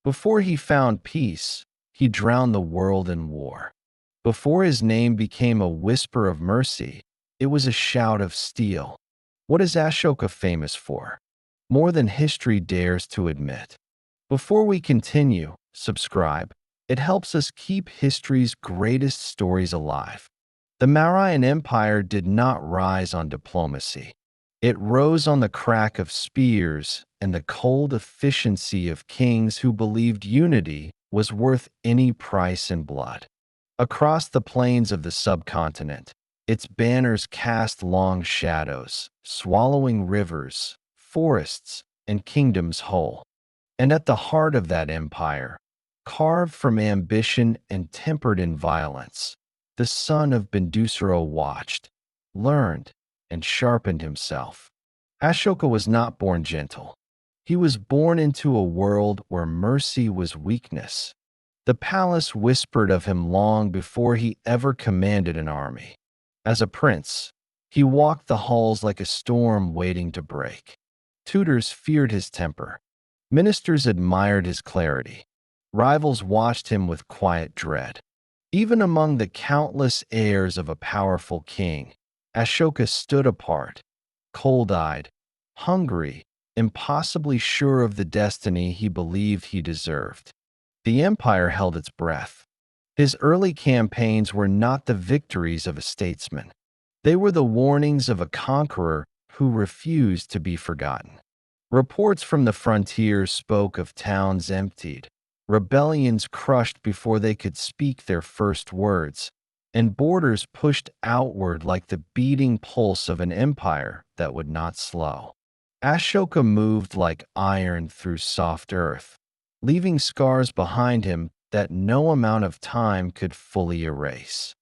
Before he found peace, he drowned the world in war. Before his name became a whisper of mercy, it was a shout of steel. What is Ashoka famous for? More than history dares to admit. Before we continue, subscribe. It helps us keep history's greatest stories alive. The Mauryan Empire did not rise on diplomacy. It rose on the crack of spears and the cold efficiency of kings who believed unity was worth any price in blood. Across the plains of the subcontinent, its banners cast long shadows, swallowing rivers, forests, and kingdoms whole. And at the heart of that empire, carved from ambition and tempered in violence, the son of Bindusara watched, learned, and sharpened himself. Ashoka was not born gentle. He was born into a world where mercy was weakness. The palace whispered of him long before he ever commanded an army. As a prince, he walked the halls like a storm waiting to break. Tutors feared his temper. Ministers admired his clarity. Rivals watched him with quiet dread. Even among the countless heirs of a powerful king, Ashoka stood apart, cold-eyed, hungry, impossibly sure of the destiny he believed he deserved. The empire held its breath. His early campaigns were not the victories of a statesman. They were the warnings of a conqueror who refused to be forgotten. Reports from the frontier spoke of towns emptied, rebellions crushed before they could speak their first words, and borders pushed outward like the beating pulse of an empire that would not slow. Ashoka moved like iron through soft earth, leaving scars behind him that no amount of time could fully erase.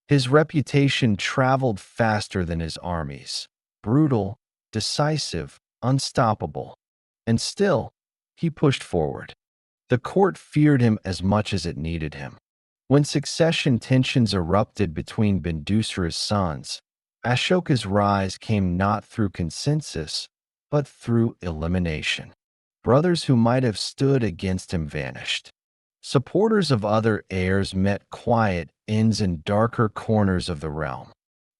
His reputation traveled faster than his armies, brutal, decisive, unstoppable. And still, he pushed forward. The court feared him as much as it needed him. When succession tensions erupted between Bindusara's sons, Ashoka's rise came not through consensus, but through elimination. Brothers who might have stood against him vanished. Supporters of other heirs met quiet ends in darker corners of the realm.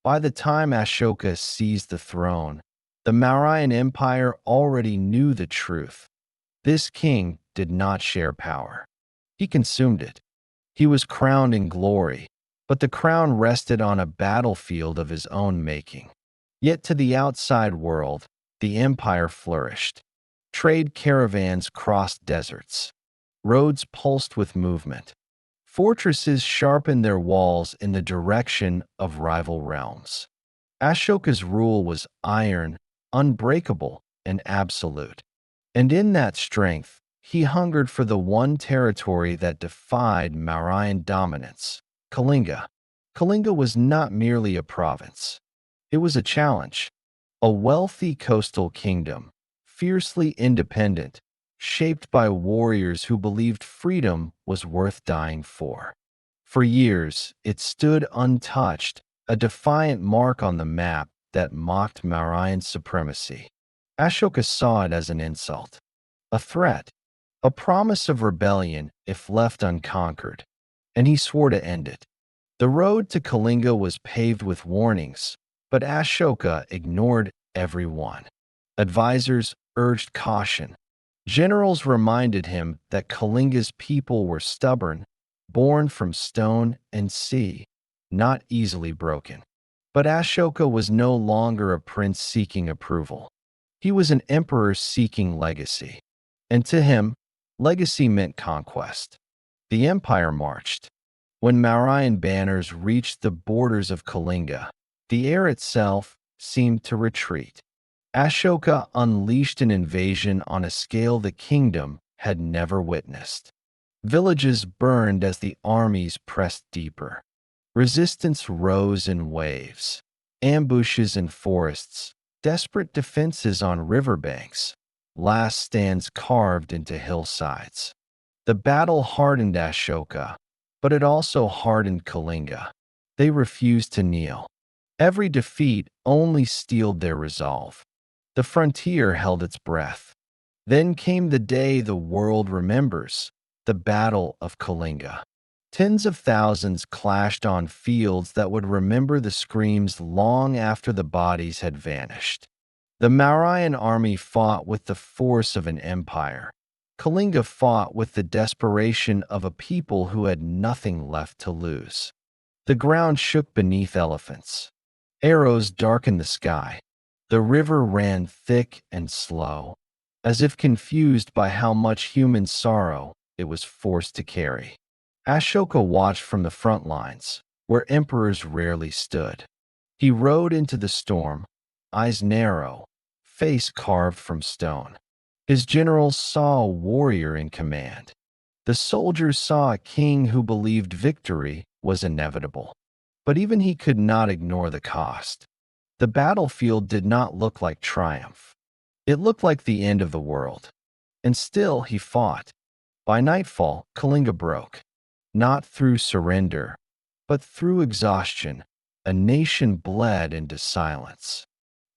By the time Ashoka seized the throne, the Mauryan Empire already knew the truth. This king did not share power. He consumed it. He was crowned in glory, but the crown rested on a battlefield of his own making. Yet to the outside world, the empire flourished. Trade caravans crossed deserts. Roads pulsed with movement. Fortresses sharpened their walls in the direction of rival realms. Ashoka's rule was iron, unbreakable, and absolute. And in that strength, he hungered for the one territory that defied Mauryan dominance, Kalinga. Kalinga was not merely a province. It was a challenge. A wealthy coastal kingdom, fiercely independent, shaped by warriors who believed freedom was worth dying for. For years, it stood untouched, a defiant mark on the map that mocked Mauryan supremacy. Ashoka saw it as an insult, a threat, a promise of rebellion if left unconquered, and he swore to end it. The road to Kalinga was paved with warnings, but Ashoka ignored every one. Advisors urged caution. Generals reminded him that Kalinga's people were stubborn, born from stone and sea, not easily broken. But Ashoka was no longer a prince seeking approval. He was an emperor seeking legacy. And to him, legacy meant conquest. The empire marched. When Mauryan banners reached the borders of Kalinga, the air itself seemed to retreat. Ashoka unleashed an invasion on a scale the kingdom had never witnessed. Villages burned as the armies pressed deeper. Resistance rose in waves. Ambushes in forests, desperate defenses on riverbanks, last stands carved into hillsides. The battle hardened Ashoka, but it also hardened Kalinga. They refused to kneel. Every defeat only steeled their resolve. The frontier held its breath. Then came the day the world remembers, the Battle of Kalinga. Tens of thousands clashed on fields that would remember the screams long after the bodies had vanished. The Mauryan army fought with the force of an empire. Kalinga fought with the desperation of a people who had nothing left to lose. The ground shook beneath elephants. Arrows darkened the sky. The river ran thick and slow, as if confused by how much human sorrow it was forced to carry. Ashoka watched from the front lines, where emperors rarely stood. He rode into the storm, eyes narrow, face carved from stone. His generals saw a warrior in command. The soldiers saw a king who believed victory was inevitable. But even he could not ignore the cost. The battlefield did not look like triumph. It looked like the end of the world. And still he fought. By nightfall, Kalinga broke. Not through surrender, but through exhaustion. A nation bled into silence.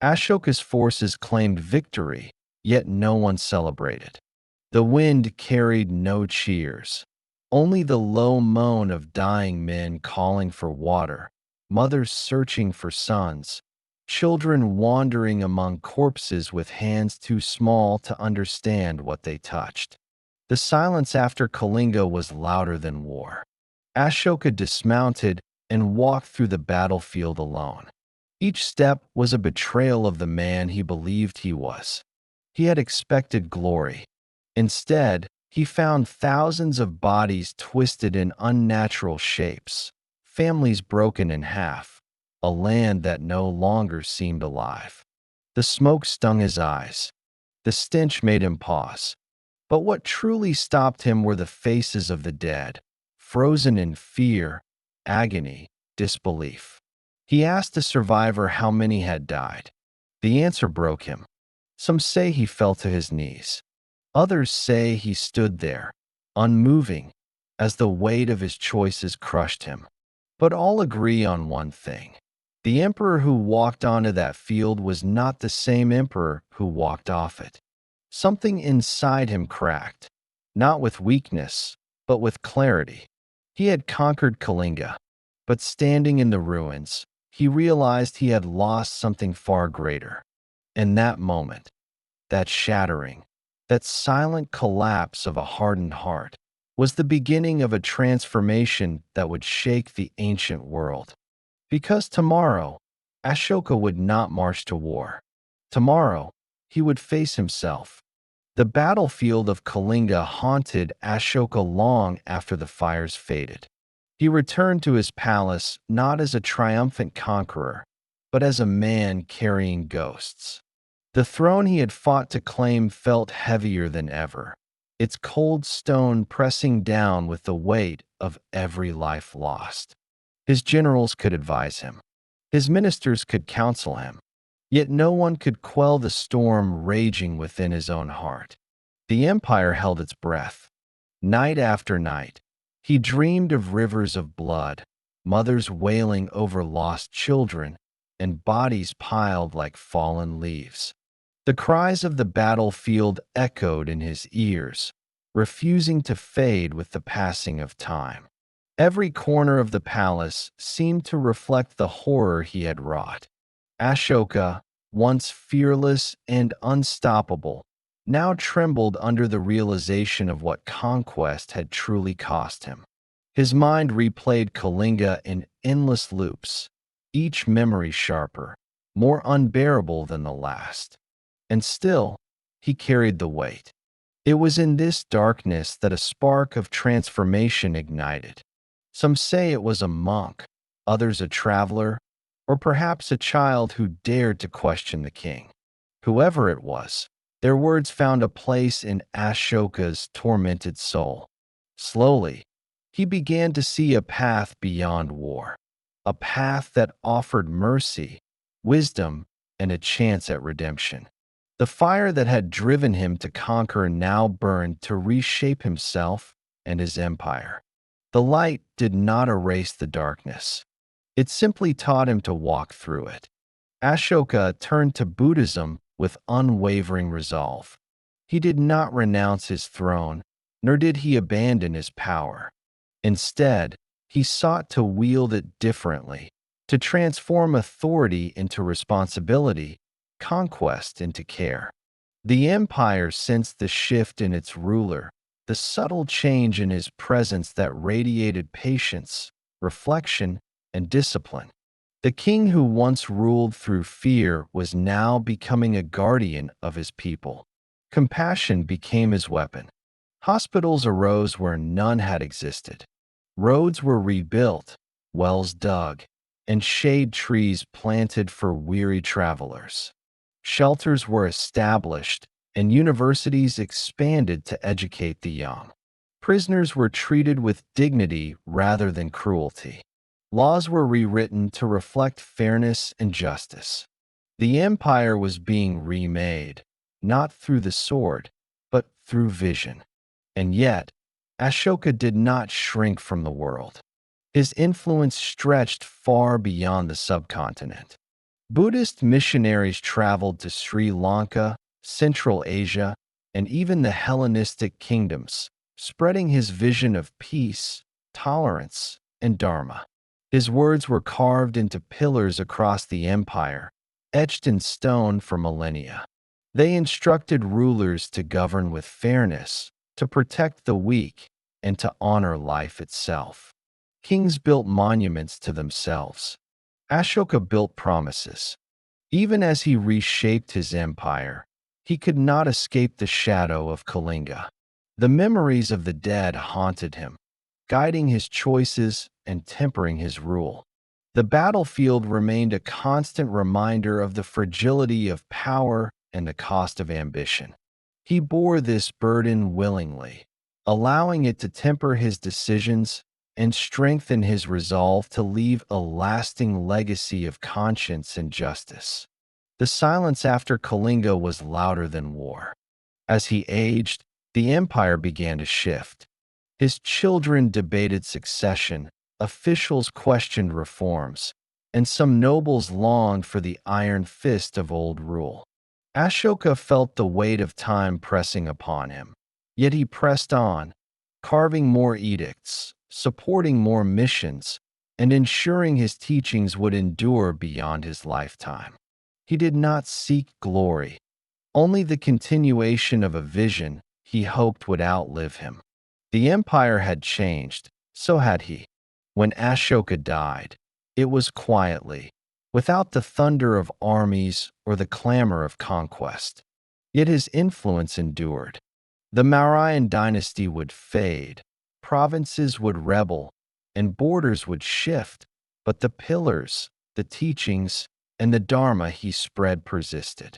Ashoka's forces claimed victory, yet no one celebrated. The wind carried no cheers, only the low moan of dying men calling for water, mothers searching for sons, children wandering among corpses with hands too small to understand what they touched. The silence after Kalinga was louder than war. Ashoka dismounted and walked through the battlefield alone. Each step was a betrayal of the man he believed he was. He had expected glory. Instead, he found thousands of bodies twisted in unnatural shapes, families broken in half, a land that no longer seemed alive. The smoke stung his eyes. The stench made him pause. But what truly stopped him were the faces of the dead, frozen in fear, agony, disbelief. He asked a survivor how many had died. The answer broke him. Some say he fell to his knees. Others say he stood there, unmoving, as the weight of his choices crushed him. But all agree on one thing. The emperor who walked onto that field was not the same emperor who walked off it. Something inside him cracked, not with weakness, but with clarity. He had conquered Kalinga, but standing in the ruins, he realized he had lost something far greater. In that moment, that shattering, that silent collapse of a hardened heart, was the beginning of a transformation that would shake the ancient world. Because tomorrow, Ashoka would not march to war. Tomorrow, he would face himself. The battlefield of Kalinga haunted Ashoka long after the fires faded. He returned to his palace not as a triumphant conqueror, but as a man carrying ghosts. The throne he had fought to claim felt heavier than ever, its cold stone pressing down with the weight of every life lost. His generals could advise him. His ministers could counsel him. Yet no one could quell the storm raging within his own heart. The empire held its breath. Night after night, he dreamed of rivers of blood, mothers wailing over lost children, and bodies piled like fallen leaves. The cries of the battlefield echoed in his ears, refusing to fade with the passing of time. Every corner of the palace seemed to reflect the horror he had wrought. Ashoka, once fearless and unstoppable, now trembled under the realization of what conquest had truly cost him. His mind replayed Kalinga in endless loops, each memory sharper, more unbearable than the last. And still, he carried the weight. It was in this darkness that a spark of transformation ignited. Some say it was a monk, others a traveler, or perhaps a child who dared to question the king. Whoever it was, their words found a place in Ashoka's tormented soul. Slowly, he began to see a path beyond war, a path that offered mercy, wisdom, and a chance at redemption. The fire that had driven him to conquer now burned to reshape himself and his empire. The light did not erase the darkness. It simply taught him to walk through it. Ashoka turned to Buddhism with unwavering resolve. He did not renounce his throne, nor did he abandon his power. Instead, he sought to wield it differently, to transform authority into responsibility, conquest into care. The empire sensed the shift in its ruler, the subtle change in his presence that radiated patience, reflection, and discipline. The king who once ruled through fear was now becoming a guardian of his people. Compassion became his weapon. Hospitals arose where none had existed. Roads were rebuilt, wells dug, and shade trees planted for weary travelers. Shelters were established, and universities expanded to educate the young. Prisoners were treated with dignity rather than cruelty. Laws were rewritten to reflect fairness and justice. The empire was being remade, not through the sword, but through vision. And yet, Ashoka did not shrink from the world. His influence stretched far beyond the subcontinent. Buddhist missionaries traveled to Sri Lanka, Central Asia, and even the Hellenistic kingdoms, spreading his vision of peace, tolerance, and dharma. His words were carved into pillars across the empire, etched in stone for millennia. They instructed rulers to govern with fairness, to protect the weak, and to honor life itself. Kings built monuments to themselves. Ashoka built promises. Even as he reshaped his empire, he could not escape the shadow of Kalinga. The memories of the dead haunted him, guiding his choices and tempering his rule. The battlefield remained a constant reminder of the fragility of power and the cost of ambition. He bore this burden willingly, allowing it to temper his decisions and strengthen his resolve to leave a lasting legacy of conscience and justice. The silence after Kalinga was louder than war. As he aged, the empire began to shift. His children debated succession, officials questioned reforms, and some nobles longed for the iron fist of old rule. Ashoka felt the weight of time pressing upon him, yet he pressed on, carving more edicts, supporting more missions, and ensuring his teachings would endure beyond his lifetime. He did not seek glory, only the continuation of a vision he hoped would outlive him. The empire had changed, so had he. When Ashoka died, it was quietly, without the thunder of armies or the clamor of conquest. Yet his influence endured. The Mauryan dynasty would fade, provinces would rebel, and borders would shift, but the pillars, the teachings, and the dharma he spread persisted.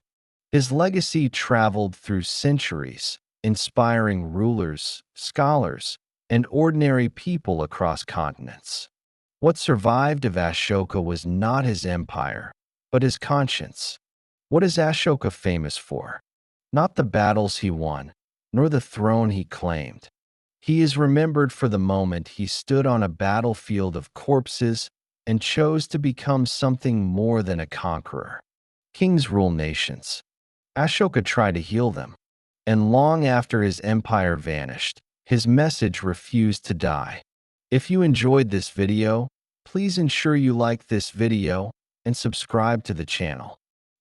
His legacy traveled through centuries, inspiring rulers, scholars, and ordinary people across continents. What survived of Ashoka was not his empire, but his conscience. What is Ashoka famous for? Not the battles he won, nor the throne he claimed. He is remembered for the moment he stood on a battlefield of corpses and chose to become something more than a conqueror. Kings rule nations. Ashoka tried to heal them. And long after his empire vanished, his message refused to die. If you enjoyed this video, please ensure you like this video and subscribe to the channel.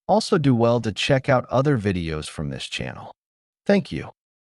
Also do well to check out other videos from this channel. Thank you.